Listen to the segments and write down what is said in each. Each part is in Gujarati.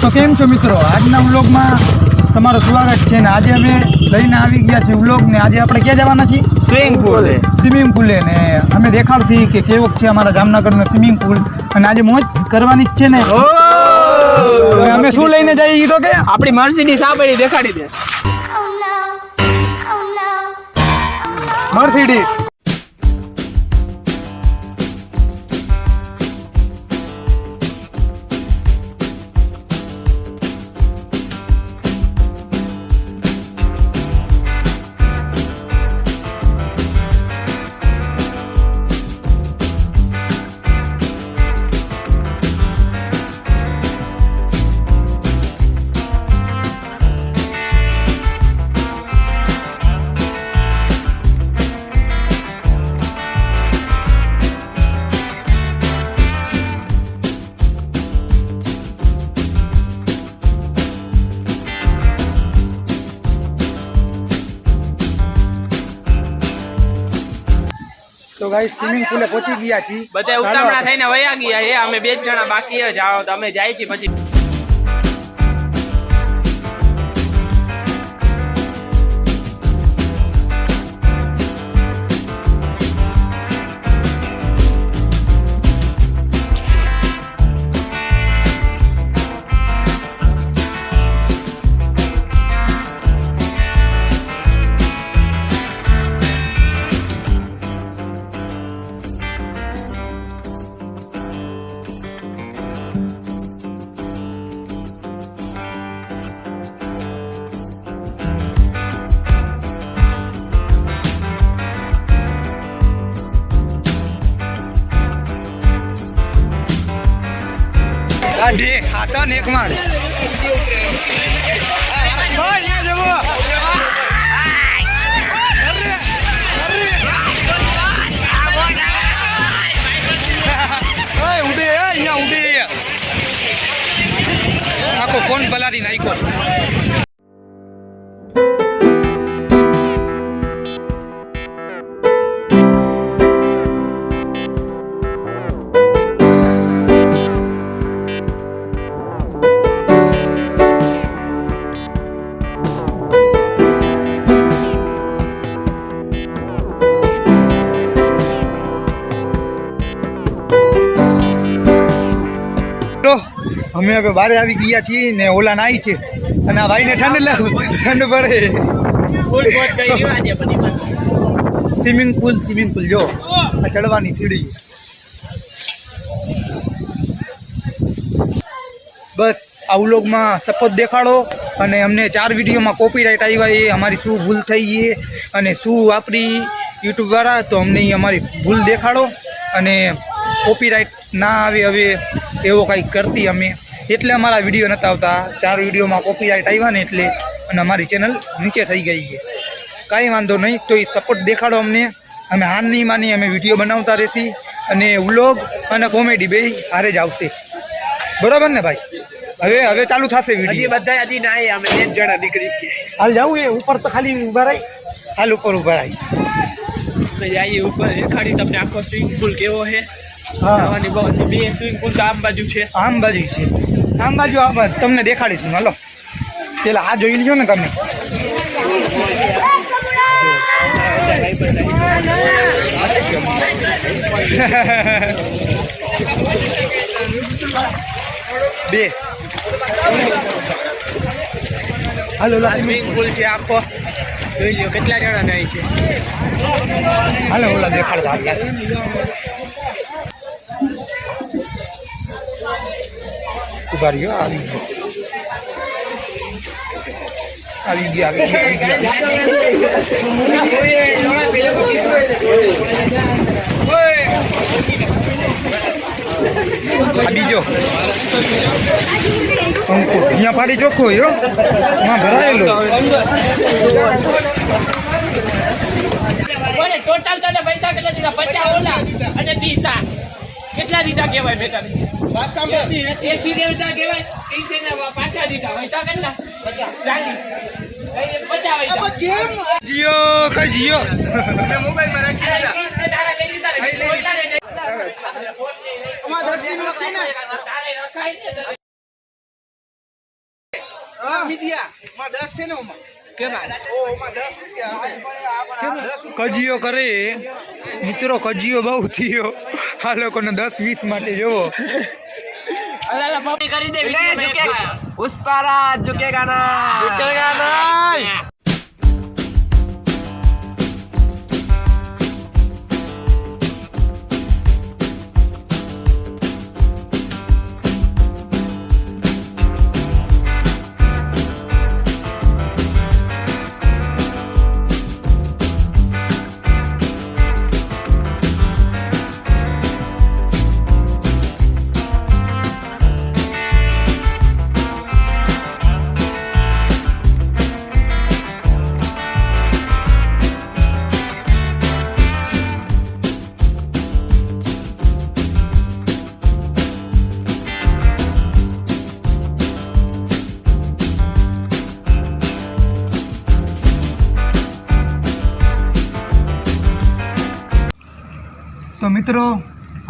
તો કેમ છો મિત્રો, આજના વ્લોગમાં તમારું સ્વાગત છે ને આજે અમે લઈને આવી ગયા છીએ વ્લોગ ને આજે આપણે ક્યાં જવાના છીએ? સ્વિમિંગ પુલે ને અમે દેખાડથી કે કેવો છે અમારા જામનગરનો સ્વિમિંગ પુલ અને આજે મોજ કરવાની જ છે ને અમે શું લઈને જઈએ તો કે આપણી મર્સિડીઝ આપણી દેખાડી દે મર્સિડીઝ તો ગાઈસ સ્વિમિંગ પુલે પહોંચી ગયા છીએ બધા ઉતાવળા થઈને વયા ગયા છે અમે બે જ જણા બાકી જ આવો તો અમે જાય છીએ પછી હાથા ને એક માર આખો ફોન પલારી નાખ્યો અમે હવે બારે આવી ગયા છીએ ને ઓલા નાઈ છે અને આ ભાઈને ઠંડ પડે સ્વિમિંગ પુલ જો આ ચડવાની સીડી બસ આ વ્લોગમાં સપોર્ટ દેખાડો અને અમને 4 વિડીયોમાં કોપીરાઇટ આવ્યા એ અમારી શું ભૂલ થઈ છે અને શું આપણી યુટ્યુબ દ્વારા તો અમને અમારી ભૂલ દેખાડો અને કોપીરાઇટ ના આવે હવે એવો કંઈક કરતી અમે એટલે અમારા વિડીયો નહોતા આવતા 4 વિડીયોમાં કોપીરાઇટ આવ્યા ને એટલે અને અમારી ચેનલ નીચે થઈ ગઈ છે કાંઈ વાંધો નહીં તો એ સપોર્ટ દેખાડો અમને અમે હાર નહીં માની અમે વિડીયો બનાવતા રહેશી અને વ્લોગ અને કોમેડી બે હારે જ આવશે બરાબર ને ભાઈ હવે ચાલુ થશે વિડીયો બધા હજી ના અમે 1 જણા નીકળી ગયા હાલ જવું એ ઉપર તો ખાલી ઊભા રહી હાલ ઉપર ઊભા રહી અમે જઈએ ઉપર દેખાડી તમને આખો સ્વિમિંગ પુલ કેવો છે હા બે સ્વિમિંગ પુલ તો આમ બાજુ છે તમને દેખાડીશું હાલો પેલા આ જોઈ લ્યો ને તમે બે હાલો સ્વિમિંગ પુલ છે આખો જોઈ લ્યો કેટલા જણા નાય છે હાલો ઓલા દેખાડતા ઉભા રહ્યો આવી ગયા બીજો અહીંયા પાડી ચોખ્ખો યો ભરાયેલો ટોટલ તને પૈસા કેટલા દીધા 50 ઓલા અને 30 કેટલા દીધા કહેવાય બેટા 80 દેવતા કહેવાય 30 પાછા દીધા પૈસા કેટલા 50 જીઓ કઈ જીઓ મોબાઈલ માં રાખી દીધા કજીયો કરે મિત્રો, કજીયો બહુ થયો આ લોકોને 10-20 માટે જોવો. કરી દે પુષ્પારાજ ઝુકેગા ના. તો મિત્રો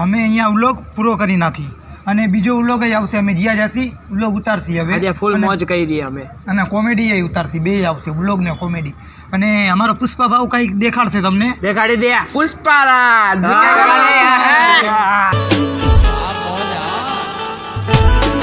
અમે અહીંયા વ્લોગ પૂરો કરી નાખી અને બીજો વ્લોગ જ આવશે. અમે જ્યાં જાસી વ્લોગ ઉતારશી હવે. આજે ફૂલ મોજ કરી રહી અમે અને કોમેડી એ ઉતારશી, બે આવશે વ્લોગ ને કોમેડી. અને અમારો પુષ્પા ભાવ કંઈક દેખાડશે તમને. દેખાડી દે પુષ્પારાજ ઝુકેગા ના.